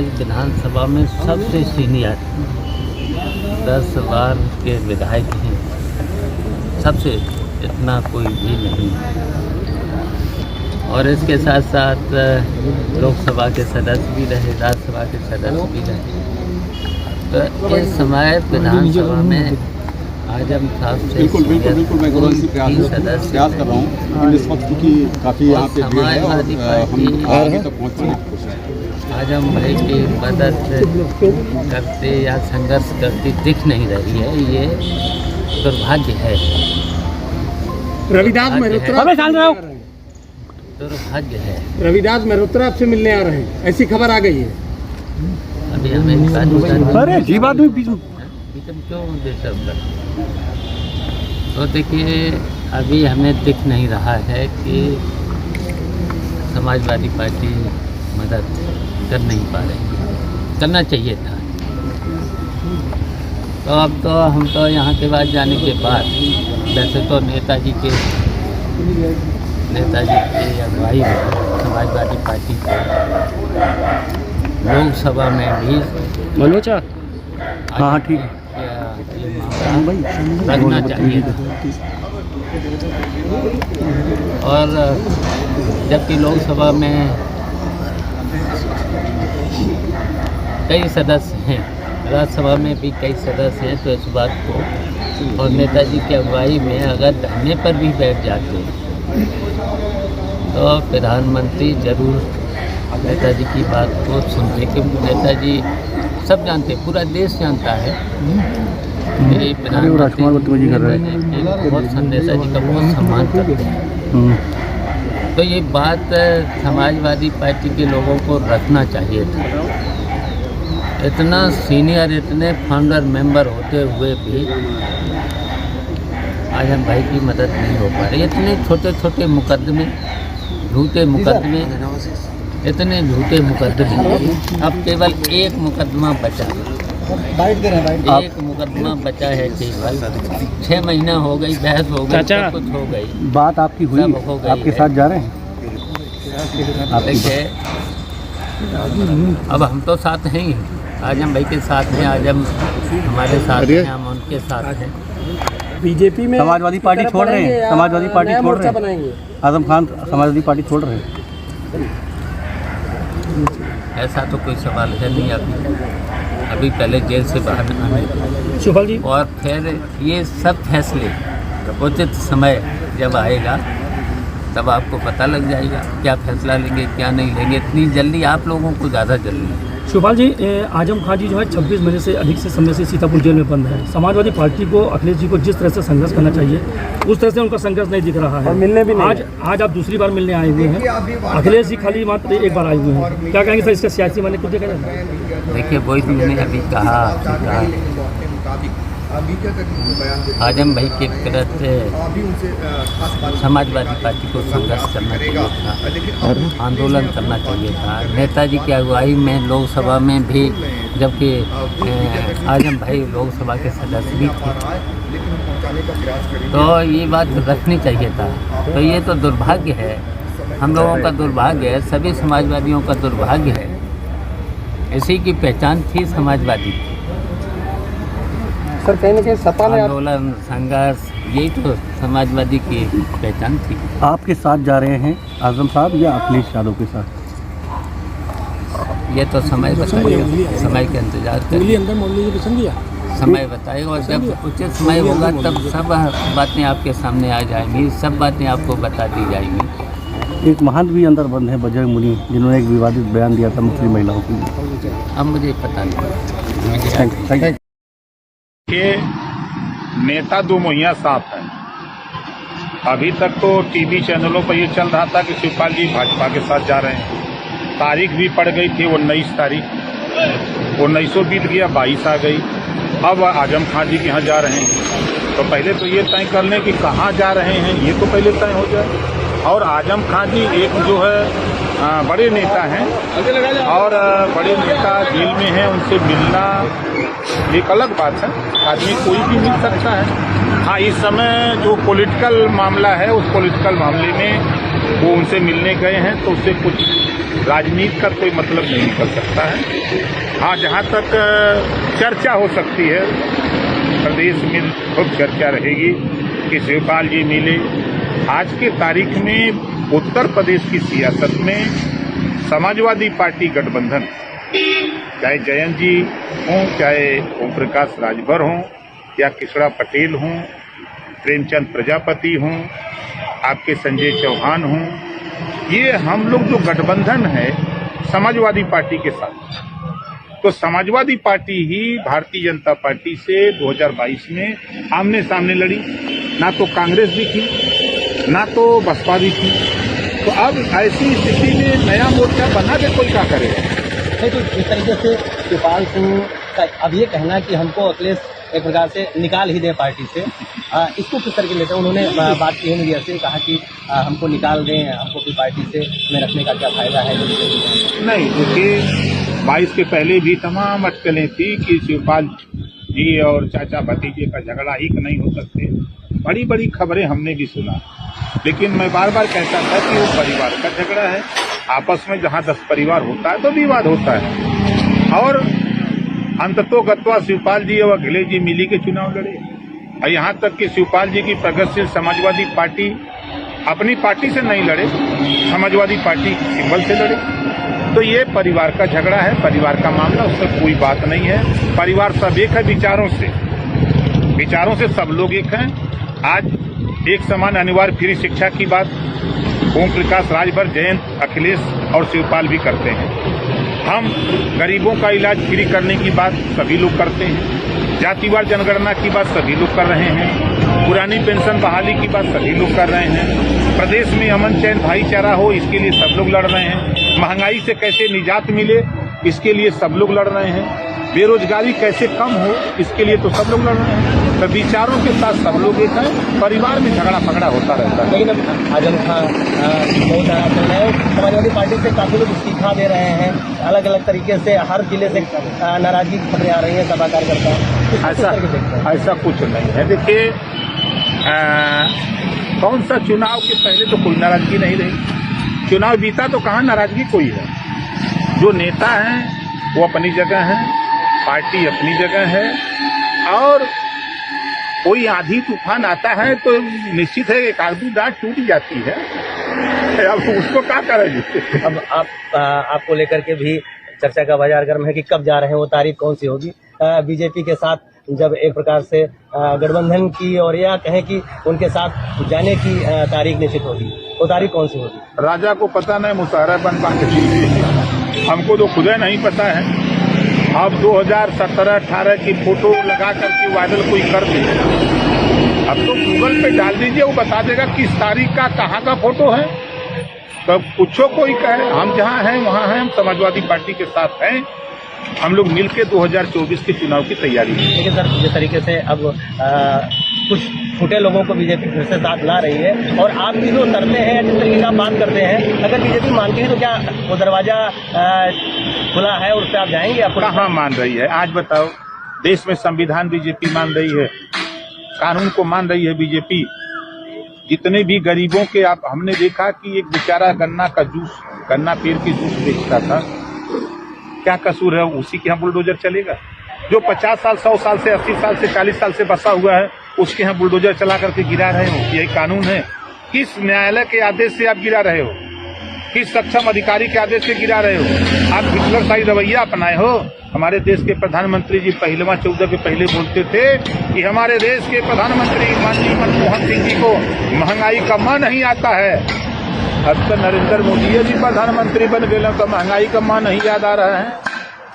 आज विधानसभा में सबसे सीनियर 10 बार के विधायक हैं, सबसे इतना कोई भी नहीं। और इसके साथ साथ लोकसभा के सदस्य भी रहे, राज्यसभा के सदस्य भी रहे। तो इस समय विधानसभा में आजम साहब से बिल्कुल मैं प्रयास कर रहा हूँ इस वक्त की काफ़ी यहाँ पे भीड़ है और हम आगे तक पहुँचने की कोशिश। आजम भाई की मदद करते या संघर्ष करती दिख नहीं रही है, ये दुर्भाग्य है। रविदास मेहरोत्रा दुर्भाग्य है। रविदास मेहरोत्रा आपसे मिलने आ रहे हैं, ऐसी खबर आ गई है। अभी हमें अरे जी बात में बीच में क्यों डिस्टर्ब कर। तो देखिए, अभी हमें दिख नहीं रहा है कि समाजवादी पार्टी मदद कर नहीं पा रही, करना चाहिए था। तो अब तो हम तो यहाँ के बाद जाने के बाद, वैसे तो नेताजी की अगुवाई में समाजवादी पार्टी को लोकसभा में भी मनोजा हाँ ठीक रखना चाहिए था। और जबकि लोकसभा में कई सदस्य हैं, राज्यसभा में भी कई सदस्य हैं, तो इस बात को और नेताजी की अगुवाई में अगर धरने पर भी बैठ जाते तो प्रधानमंत्री जरूर नेताजी की बात को सुनते, क्योंकि नेताजी सब जानते, पूरा देश जानता है कि प्रधानमंत्री बहुत नेताजी का बहुत सम्मान करते हैं। तो ये बात समाजवादी पार्टी के लोगों को रखना चाहिए था। इतना सीनियर, इतने फाउंडर मेंबर होते हुए भी आजम भाई की मदद नहीं हो पा रही। इतने छोटे छोटे मुकदमे, झूठे मुकदमे, इतने झूठे मुकदमे, अब केवल एक मुकदमा बचा, एक मुकदमा बचा है केवल। 6 महीना हो गई, बहस हो गई, सब कुछ हो गई, बात आपकी हुई, आपके साथ जा रहे हैं। देखिए, अब हम तो साथ हैं ही, आजम भाई के साथ हैं, आजम हमारे साथ हैं, हम उनके साथ हैं। बीजेपी में समाजवादी पार्टी छोड़ रहे हैं, समाजवादी पार्टी छोड़ रहे हैं, आजम खान समाजवादी पार्टी छोड़ रहे हैं। ऐसा तो कोई सवाल है नहीं। अभी पहले जेल से बाहर आने शुभल जी, और फिर ये सब फैसले उचित समय जब आएगा तब आपको पता लग जाएगा क्या फैसला लेंगे क्या नहीं लेंगे। इतनी जल्दी आप लोगों को ज़्यादा जल्दी है। शिवपाल जी, आजम खान जी जो है 26 महीने से अधिक से समय से सीतापुर जेल में बंद है। समाजवादी पार्टी को अखिलेश जी को जिस तरह से संघर्ष करना चाहिए उस तरह से उनका संघर्ष नहीं दिख रहा है और मिलने भी नहीं। आज आप दूसरी बार मिलने आए हुए हैं, अखिलेश जी खाली मात्र एक बार आए हुए हैं, क्या कहेंगे सर इसका सियासी माने कुछ देखा जाए? देखिए, वही तो मैंने अभी कहा, आजम भाई के प्रति समाजवादी पार्टी को संघर्ष करना चाहिए था और आंदोलन करना चाहिए था। नेताजी की अगुवाई में लोकसभा में भी, जबकि आजम भाई लोकसभा के सदस्य भी थे, तो ये बात रखनी चाहिए था। तो ये तो दुर्भाग्य है, हम लोगों का दुर्भाग्य है, सभी समाजवादियों का दुर्भाग्य है। इसी की पहचान थी समाजवादी, सर कहीं ना कहीं सपा ने आंदोलन, संघर्ष, यही तो समाजवादी की पहचान थी। आपके साथ जा रहे हैं आजम साहब या अखिलेश यादव के साथ? ये तो समय बताएगा, समय के इंतजार करिए, समय बताएगा और जब उचित समय होगा तब सब बातें आपके सामने आ जाएंगी, सब बातें आपको बता दी जाएंगी। एक महंत भी अंदर बंद है, बजरंग मुनि, जिन्होंने एक विवादित बयान दिया था मुस्लिम महिलाओं के लिए। अब मुझे पता नहीं। Thank you. के नेता दो मुहैया साफ है। अभी तक तो टीवी चैनलों पर ये चल रहा था कि शिवपाल जी भाजपा के साथ जा रहे हैं, तारीख भी पड़ गई थी 19 तारीख, 1900 बीत गया, 22 आ गई, अब आजम खान जी के यहाँ जा रहे हैं। तो पहले तो ये तय कर लें कि कहाँ जा रहे हैं, ये तो पहले तय हो जाए। और आजम खान जी एक जो है बड़े नेता हैं और बड़े नेता जेल में हैं, उनसे मिलना एक अलग बात है, आदमी कोई भी मिल सकता है। हाँ, इस समय जो पॉलिटिकल मामला है, उस पॉलिटिकल मामले में वो उनसे मिलने गए हैं, तो उससे कुछ राजनीति का कोई मतलब नहीं निकल सकता है। हाँ, जहाँ तक चर्चा हो सकती है, प्रदेश में खूब चर्चा रहेगी कि शिवपाल जी मिले। आज के तारीख में उत्तर प्रदेश की सियासत में समाजवादी पार्टी गठबंधन, चाहे जयंत जी हों, चाहे ओम प्रकाश राजभर हों, या कृष्णा पटेल हों, प्रेमचंद प्रजापति हों, आपके संजय चौहान हों, ये हम लोग जो गठबंधन है समाजवादी पार्टी के साथ, तो समाजवादी पार्टी ही भारतीय जनता पार्टी से 2022 में आमने सामने लड़ी। ना तो कांग्रेस भी थी, ना तो बसपा भी थी। तो अब ऐसी स्थिति में नया मोर्चा बना के कोई क्या करेगा? नहीं, तो जिस तरीके से शिवपाल सिंह का अब ये कहना कि हमको अखिलेश एक प्रकार से निकाल ही दें पार्टी से, इसको किस तरह के लेते हैं? उन्होंने बात की है मीडिया से, कहा कि हमको निकाल दें, हमको भी पार्टी से में रखने का क्या फायदा है? नहीं, देखिए 22 के पहले भी तमाम अटकलें थी कि शिवपाल जी और चाचा भतीजे का झगड़ा ही नहीं हो सकते। बड़ी बड़ी खबरें हमने भी सुना, लेकिन मैं बार बार कहता था कि वो परिवार का झगड़ा है। आपस में जहाँ 10 परिवार होता है तो विवाद होता है, और अंततोगत्वा शिवपाल जी और अखिलेश जी मिली के चुनाव लड़े। और यहाँ तक कि शिवपाल जी की प्रगतिशील समाजवादी पार्टी अपनी पार्टी से नहीं लड़े, समाजवादी पार्टी सिंबल से लड़े। तो ये परिवार का झगड़ा है, परिवार का मामला, उसमें कोई बात नहीं है। परिवार सब एक है विचारों से सब लोग एक हैं। आज एक समान अनिवार्य फ्री शिक्षा की बात ओम प्रकाश राजभर, जयंत, अखिलेश और शिवपाल भी करते हैं। हम गरीबों का इलाज फ्री करने की बात सभी लोग करते हैं। जातिवार जनगणना की बात सभी लोग कर रहे हैं। पुरानी पेंशन बहाली की बात सभी लोग कर रहे हैं। प्रदेश में अमन चैन भाईचारा हो, इसके लिए सब लोग लड़ रहे हैं। महंगाई से कैसे निजात मिले, इसके लिए सब लोग लड़ रहे हैं। बेरोजगारी कैसे कम हो, इसके लिए तो सब लोग लड़ रहे हैं। तो विचारों के साथ सब लोग एक हैं। परिवार में झगड़ा फगड़ा होता रहता है। लेकिन अब आजम खान बहुत चल रहे हैं, समाजवादी पार्टी से काफी लोग इस्तीफा दे रहे हैं, अलग अलग तरीके से हर जिले से नाराजगी की खबरें आ रही हैं सभा कार्यकर्ता। ऐसा कुछ नहीं है। देखिए, कौन सा चुनाव के पहले तो कोई नाराजगी नहीं रही। चुनाव बीता तो कहाँ नाराजगी कोई है। जो नेता हैं वो अपनी जगह हैं, पार्टी अपनी जगह है, और कोई आंधी तूफान आता है तो निश्चित है एक आधी डांट टूट जाती है। अब उसको क्या करेंगे? अब आपको लेकर के भी चर्चा का बाजार गर्म है कि कब जा रहे हैं, वो तारीख कौन सी होगी? बीजेपी के साथ जब एक प्रकार से गठबंधन की, और या कहें कि उनके साथ जाने की तारीख निश्चित होगी, वो तारीख कौन सी होगी? राजा को पता नहीं, मुशायरा बन के हमको तो खुद नहीं पता है। अब 2017-18 की फोटो लगा करके वायरल कोई कर दे, अब तो गूगल पे डाल दीजिए, वो बता देगा किस तारीख का कहाँ का फोटो है। तब पूछो कोई कहे, हम जहाँ हैं वहाँ हैं, हम समाजवादी पार्टी के साथ हैं। हम लोग मिलके 2024 के चुनाव की तैयारी है। लेकिन सर, जिस तरीके से अब कुछ छोटे लोगों को बीजेपी फिर से साथ ला रही है, और आप भी जो उतरते हैं, जिस तरीके से आप बात करते हैं, अगर बीजेपी मानती है तो क्या वो दरवाजा खुला है और उस पर आप जाएंगे? आपको कहाँ मान रही है? आज बताओ, देश में संविधान बीजेपी मान रही है, कानून को मान रही है बीजेपी। जितने भी गरीबों के, आप हमने देखा कि एक बेचारा गन्ना पेड़ की जूस बेचता था, क्या कसूर है? उसी के यहाँ बुलडोजर चलेगा? जो 50 साल, 100 साल से, 80 साल से, 40 साल से बसा हुआ है, उसके यहाँ बुलडोजर चला करके गिरा रहे हो? यही कानून है? किस न्यायालय के आदेश से आप गिरा रहे हो? किस सक्षम अधिकारी के आदेश से गिरा रहे हो? आप हिटलरशाही रवैया अपनाए हो। हमारे देश के प्रधानमंत्री जी 14 के पहले बोलते थे कि हमारे देश के प्रधानमंत्री माननीय मनमोहन सिंह जी को महंगाई का मान नहीं आता है। अब तो नरेंद्र मोदी जी प्रधानमंत्री बन गए तो महंगाई का मान नहीं याद आ रहा है।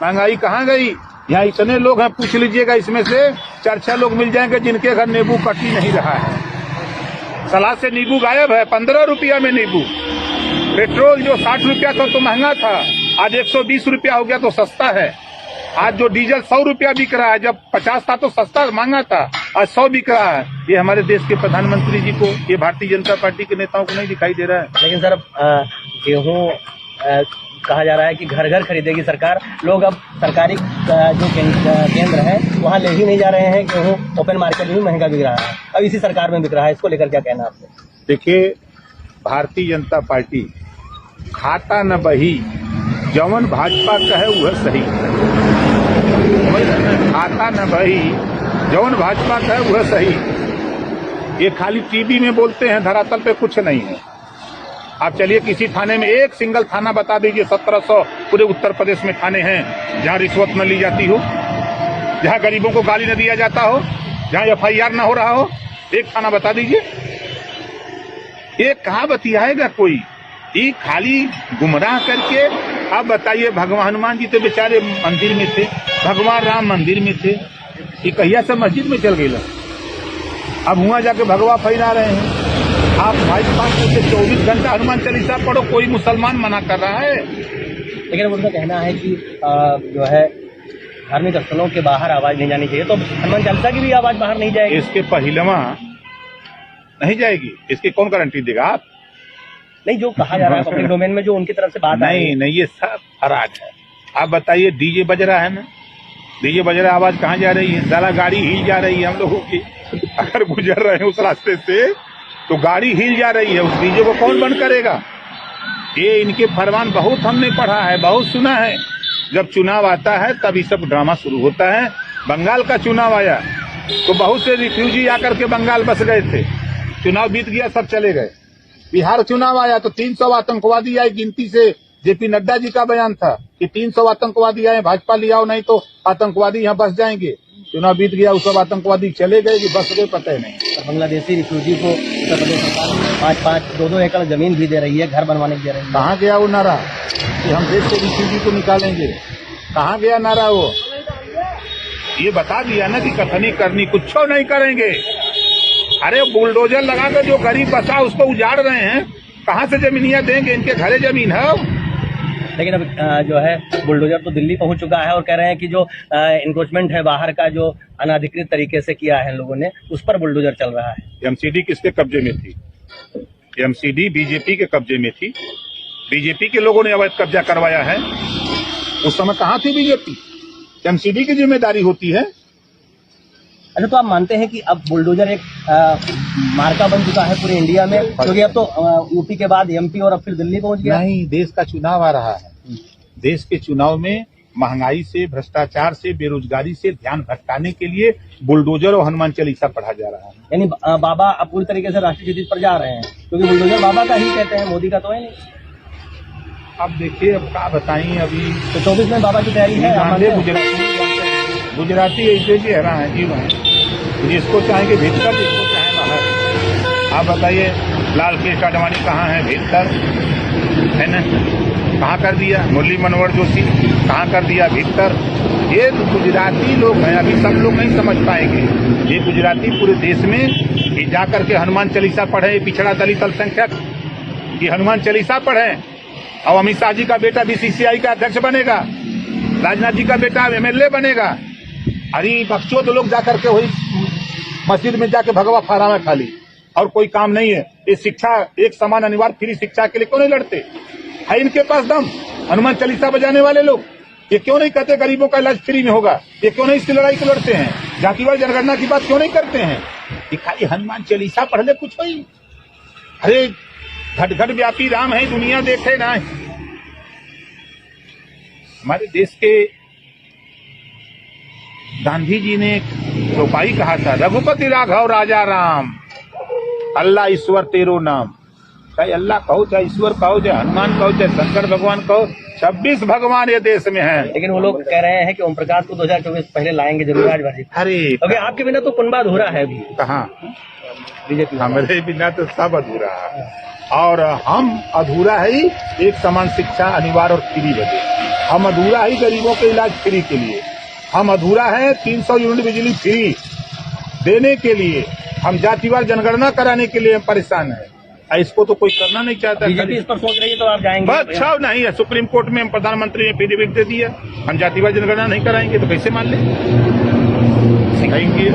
महंगाई कहाँ गई? यहाँ इतने लोग हैं, पूछ लीजिएगा, इसमें से 4-6 लोग मिल जाएंगे जिनके घर नींबू कट ही नहीं रहा है। सलाद से नींबू गायब है, 15 रुपया में नींबू। पेट्रोल जो 60 रुपया था तो महंगा था, आज 120 रुपया हो गया तो सस्ता है। आज जो डीजल 100 रुपया बिक रहा है, जब 50 था तो सस्ता महंगा था, आज 100 बिक रहा है। ये हमारे देश के प्रधानमंत्री जी को, ये भारतीय जनता पार्टी के नेताओं को नहीं दिखाई दे रहा है। लेकिन सर, गेहूँ कहा जा रहा है कि घर घर खरीदेगी सरकार। लोग अब सरकारी जो केंद्र है वहाँ ले ही नहीं जा रहे हैं। गेहूँ ओपन मार्केट में महंगा बिक रहा है, अब इसी सरकार में बिक रहा है। इसको लेकर क्या कहना आपको? देखिए, भारतीय जनता पार्टी खाता न बही जवन भाजपा कहे वह सही, खाता न भाई, जवन भाजपा कहे वह सही। ये खाली टीवी में बोलते हैं, धरातल पे कुछ नहीं है। आप चलिए किसी थाने में एक सिंगल थाना बता दीजिए, 1700 पूरे उत्तर प्रदेश में थाने हैं जहां रिश्वत न ली जाती हो, जहां गरीबों को गाली न दिया जाता हो, जहां FIR न हो रहा हो, एक थाना बता दीजिए। ये कहाँ बतियाएगा कोई, ये खाली गुमराह करके। अब बताइए, भगवान हनुमान जी तो बेचारे मंदिर में थे, भगवान राम मंदिर में थे, ये कहिया से मस्जिद में चल गए, अब वहां जाके भगवा फैला रहे हैं। आप भाई 24 घंटा हनुमान चालीसा पढ़ो, कोई मुसलमान मना कर रहा है? लेकिन उनका कहना है कि जो है धार्मिक स्थलों के बाहर आवाज नहीं जानी चाहिए, तो हनुमान चालीसा की भी आवाज बाहर नहीं जाएगी। इसके पहलवा नहीं जाएगी, इसकी कौन गारंटी देगा? आप नहीं, जो कहा जा रहा है पब्लिक डोमेन में, जो उनकी तरफ से बात नहीं, ये सब फराज है। आप बताइए, डीजे बज रहा है ना, डीजे बज रहा है, आवाज कहाँ जा रही है? सारा गाड़ी हिल जा रही है हम लोगों की, अगर गुजर रहे हैं उस रास्ते से तो गाड़ी हिल जा रही है, उस डीजे को कौन बंद करेगा? ये इनके फरमान बहुत हमने पढ़ा है, बहुत सुना है। जब चुनाव आता है तब ये सब ड्रामा शुरू होता है। बंगाल का चुनाव आया तो बहुत से रिफ्यूजी आकर के बंगाल बस गए थे, चुनाव बीत गया, सब चले गए। बिहार चुनाव आया तो 300 आतंकवादी आए गिनती से, JP नड्डा जी का बयान था कि 300 आतंकवादी आए, भाजपा ले आओ नहीं तो आतंकवादी यहाँ बस जाएंगे। चुनाव बीत गया, उस सब आतंकवादी चले गए कि बस गए, पता ही नहीं। बांग्लादेशी रिफ्यूजी को उत्तर प्रदेश सरकार 5-5, 2-2 एकड़ जमीन भी दे रही है, घर बनवाने की दे रही है। कहाँ गया वो नारा कि हम देश से रिफ्यूजी को निकालेंगे? कहाँ गया नारा वो? ये बता दिया ना कि कथनी करनी कुछ नहीं करेंगे। अरे बुलडोजर लगा कर जो गरीब बसा उसको उजाड़ रहे हैं, कहाँ से जमीनियाँ देंगे? इनके घरे जमीन है। लेकिन अब जो है बुलडोजर तो दिल्ली पहुंच चुका है और कह रहे हैं कि जो एनक्रोचमेंट है बाहर का, जो अनाधिकृत तरीके से किया है लोगों ने, उस पर बुलडोजर चल रहा है। MCD किसके कब्जे में थी? MCD बीजेपी के कब्जे में थी, बीजेपी के लोगों ने अवैध कब्जा करवाया है। उस समय कहाँ थी बीजेपी? MCD की जिम्मेदारी होती है। अच्छा, तो आप मानते हैं कि अब बुलडोजर एक मार्का बन चुका है पूरे इंडिया में, क्योंकि अब तो यूपी के बाद MP और अब फिर दिल्ली पहुंच गया? नहीं, देश का चुनाव आ रहा है। देश के चुनाव में महंगाई से, भ्रष्टाचार से, बेरोजगारी से ध्यान भटकाने के लिए बुलडोजर और हनुमान चालीसा पढ़ा जा रहा है। यानी बाबा अब पूरी तरीके से राष्ट्रीय स्थिति पर जा रहे हैं, क्योंकि बुलडोजर बाबा का ही कहते हैं, मोदी का तो है नहीं। अब देखिए, अब क्या बताइए, अभी तो 24 में बाबा की तैयारी है। गुजराती ऐसे जी हरा है, जीव है, जिसको चाहेंगे भीतर, जिसको चाहे बाहर। आप बताइए, लाल कृष्ण आडवाणी कहाँ है? भीतर है ना, कहाँ कर दिया? मुरली मनोहर जोशी कहाँ कर दिया? भीतर। ये गुजराती लोग हैं, अभी सब लोग नहीं समझ पाएंगे। ये गुजराती पूरे देश में जा करके हनुमान चालीसा पढ़े, पिछड़ा दलित अल्पसंख्यक की हनुमान चालीसा पढ़े, और अमित शाह जी का बेटा BCCI का अध्यक्ष बनेगा, राजनाथ जी का बेटा MLA बनेगा। अरे बच्चों तो लोग जाकर के वही मस्जिद में जाके भगवा फहरावे खाली, और कोई काम नहीं है। ये शिक्षा एक समान अनिवार्य फ्री शिक्षा के लिए क्यों नहीं लड़ते? है इनके पास दम? हनुमान चालीसा बजाने वाले लोग ये क्यों नहीं कहते गरीबों का इलाज फ्री में होगा? ये क्यों नहीं इसकी लड़ाई को लड़ते हैं? जातिवार जनगणना की बात क्यों नहीं करते हैं? ये खाली हनुमान चालीसा पढ़ ले कुछ होई। अरे घट घट व्यापी राम है, दुनिया देखे ना। हमारे देश के गांधी जी ने एक उपाय कहा था, रघुपति राघव राजा राम, अल्लाह ईश्वर तेरो नाम। चाहे अल्लाह कहो, चाहे ईश्वर कहो, चाहे हनुमान कहो, चाहे शंकर भगवान कहो, 26 भगवान ये देश में हैं। लेकिन वो लोग कह रहे हैं कि ओम प्रकाश को 2024 पहले लाएंगे जरूर राजभर जी। अरे क्योंकि आपके बिना तो कुनबा अधूरा है अभी। कहाँ? बीजेपी हमारे बिना तो सब अधूरा है, और हम अधूरा है ही एक समान शिक्षा अनिवार्य और फ्री बने। हम अधूरा ही गरीबों के इलाज फ्री के लिए, हम अधूरा है 300 यूनिट बिजली फ्री देने के लिए, हम जातिवार जनगणना कराने के लिए परेशान है। इसको तो कोई करना नहीं चाहता। बीजेपी इस पर सोच रही है तो आप जाएंगे? बस छाव नहीं है, सुप्रीम कोर्ट में प्रधानमंत्री ने एफिडेविट दे दिया, हम जातिवार जनगणना नहीं कराएंगे तो कैसे मान ले? सिखाएंगे